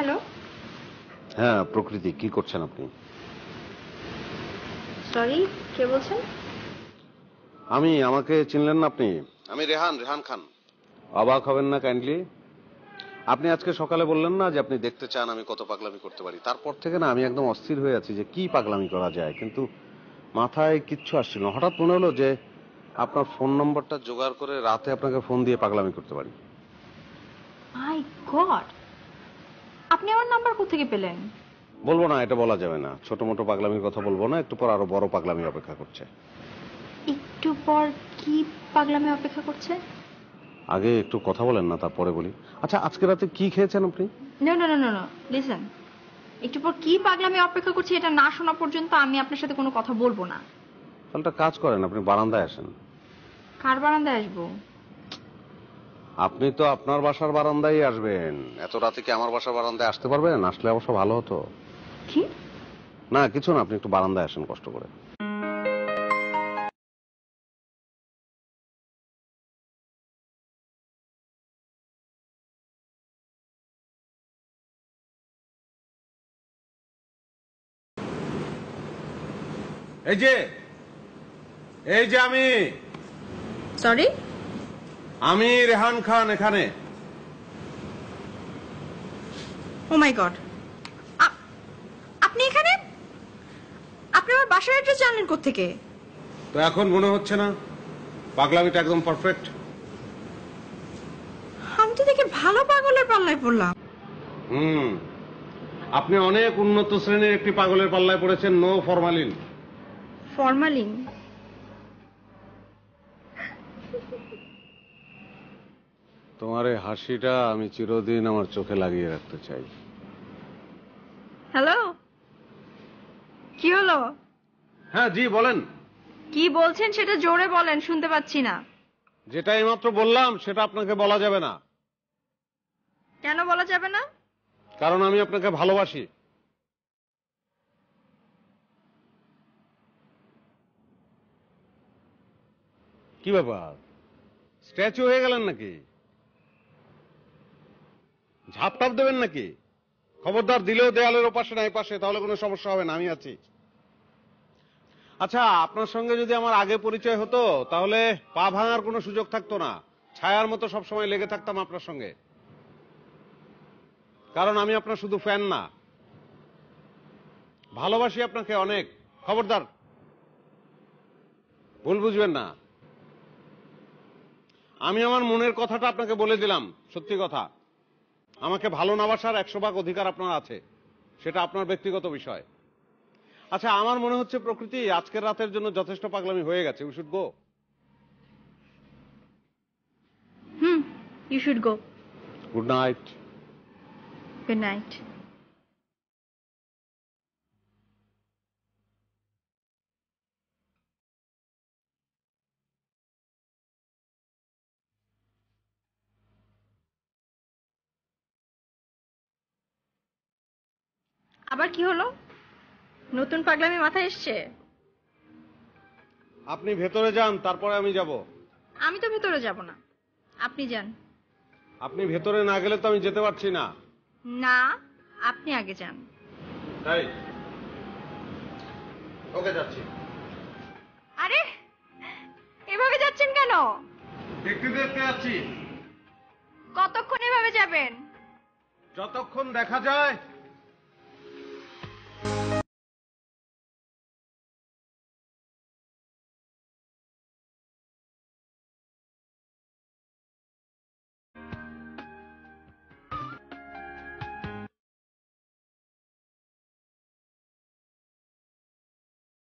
Hello. হ্যাঁ প্রকৃতি, কি করছেন আপনি? সরি, কে বলছেন? আমাকে চিনলেন না আপনি? আমি রেহান খান। অবাক হবেন না কাইন্ডলি। আপনি আজকে সকালে বললেন না যে আপনি দেখতে চান আমি কত পাগলামি করতে পারি। তারপর থেকে না আমি একদম অস্থির হয়ে আছি যে কি পাগলামি করা যায়, কিন্তু মাথায় কিচ্ছু আসছিল না। হঠাৎ মনে হলো যে আপনার ফোন নম্বরটা জোগাড় করে রাতে আপনাকে ফোন দিয়ে পাগলামি করতে পারি। মাই গড, আপনি আমার নাম্বার কোত্থেকে পেলেন? বলবো না, এটা বলা যাবে না। ছোট মোটো পাগলামির কথা বলবো না, একটু পর আরো বড় পাগলামি অপেক্ষা করছে। একটু পর কি পাগলামি অপেক্ষা করছে? আগে একটু কথা বলেন না, তারপরে বলি। আচ্ছা, আজকে রাতে কি খেয়েছেন আপনি? No no no no no, listen, একটু পর কি পাগলামি অপেক্ষা করছে এটা না শোনা পর্যন্ত আমি আপনার সাথে কোনো কথা বলবো না। তাহলে একটা কাজ করেন, আপনি বারান্দায় আসেন। কার বারান্দায় আসবো? আপনি তো আপনার বাসার বারান্দায় আসবেন। এত রাতে কি আমার বাসার বারান্দায় আসতে পারবেন? আসলে অবশ্য ভালো হতো। কি? না কিছু না, আপনি একটু বারান্দায় আসেন কষ্ট করে। এই যে সরি, আমি রেহান খান এখানে। ও মাই গড, আপনি এখানে? আপনি আমার বাসার অ্যাড্রেস জানলেন কোত্থেকে? তো এখন মনে হচ্ছে না পাগলামিটা একদম পারফেক্ট? আমি তো দেখে ভালো পাগলের পাল্লায় পড়লাম। আপনি অনেক উন্নত শ্রেণীর একটি পাগলের পাল্লায় পড়েছেন। No formalin. ফরমালিন? তোমার এই হাসিটা আমি চিরদিন আমার চোখে লাগিয়ে রাখতে চাই। হ্যালো, কি হলো? হ্যাঁ জি বলেন। কি বলছেন সেটা জোরে বলেন, শুনতে পাচ্ছি না। যেটা এইমাত্র বললাম সেটা আপনাকে বলা যাবে না। কেন বলা যাবে না? কারণ আমি আপনাকে ভালোবাসি। কি ব্যাপার, স্ট্যাচু হয়ে গেলেন নাকি? ঝাপটাপ দেবেন নাকি? খবরদার, দিলেও দেয়ালের ওপাশে না এই পাশে, তাহলে কোনো সমস্যা হবে না, আমি আছি। আচ্ছা, আপনার সঙ্গে যদি আমার আগে পরিচয় হতো তাহলে পা ভাঙার কোনো সুযোগ থাকতো না। ছায়ার মতো সবসময় লেগে থাকতাম আপনার সঙ্গে। কারণ আমি আপনার শুধু ফ্যান না, ভালোবাসি আপনাকে অনেক। খবরদার, ভুল বুঝবেন না। আমি আমার মনের কথাটা আপনাকে বলে দিলাম, সত্যি কথা। আমাকে ভালো না বাসার 100 ভাগ অধিকার আপনার আছে, সেটা আপনার ব্যক্তিগত বিষয়। আচ্ছা, আমার মনে হচ্ছে প্রকৃতি আজকের রাতের জন্য যথেষ্ট পাগলামি হয়ে গেছে। We should go. You should go. Good night. Good night. আবার কি হলো? নতুন পাগলামি মাথায় এসছে? আপনি ভেতরে যান, তারপরে আমি যাব। আমি তো ভেতরে যাব না, আপনি যান। আপনি ভেতরে না গেলে তো আমি যেতে পারছি না। না, আপনি আগে যান। তাই ওকে, যাচ্ছি। আরে, এভাবে যাচ্ছেন কেন? দেখতে দেখতে যাচ্ছি। কতক্ষণ এভাবে যাবেন? যতক্ষণ দেখা যায়।